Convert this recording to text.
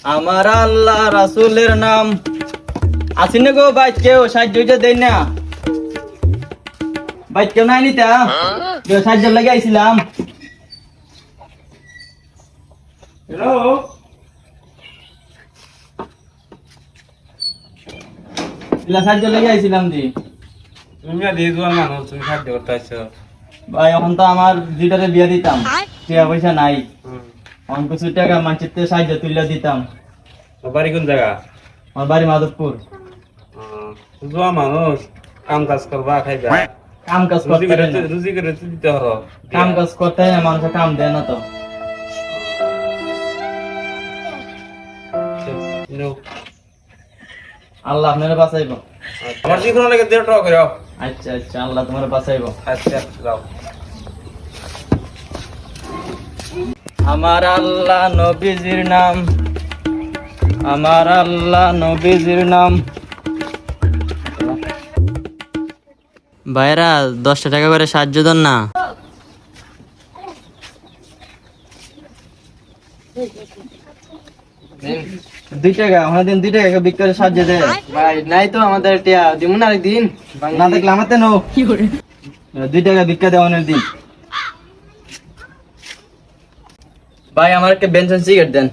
আমার আল্লাহ রাসূলের নাম আসিনে গো ভাই কেউ সাহায্য দেই না ভাই কেউ নাই নিতা কেউ সাহায্য লাগে আইছিলাম হ্যালো ইলা সাহায্য লাগে আইছিলাম জি তুমি আর এই জোয়ান মানুষ তুমি সাহায্য করতে আসছো ভাই এখন তো আমার দুইটারে বিয়া দিতাম টাকা পয়সা নাই অন কিছু টাকা মানুষের থেকে সাহায্য তুলে দিতাম বাড়ি কোন জায়গা আমার বাড়ি মাধবপুর জোয়ান মানুষ কাম কাজ করবা খাইবা কাম কাজ করতে হয় না। রুজি করে দিতে হলো কাম কাজ করতে হয় না মানুষের কাম দেয় না তো আল্লাহ আপনারা বাঁচাইবো আমার জীবন লাগে 1.5 টাকা করে আচ্ছা আচ্ছা আল্লাহ তোমার বাঁচাইবো আচ্ছা যাও আমার আল্লাহ নবীজির নাম আমার আল্লাহ নবীজির নাম ভাইরা 10 টাকা করে সাহায্য দেন না দুই টাকা আমাদের দিন 2 টাকা বিক্রি সাহায্য দেয় ভাই নাই তো আমাদের টিয়া দিমু না একদিন না দেখলে আমাতে নো 2 টাকা ভিক্ষা দেওয়ানোর দিন ভাই আমার একটা বেনসন সিগারেট দেন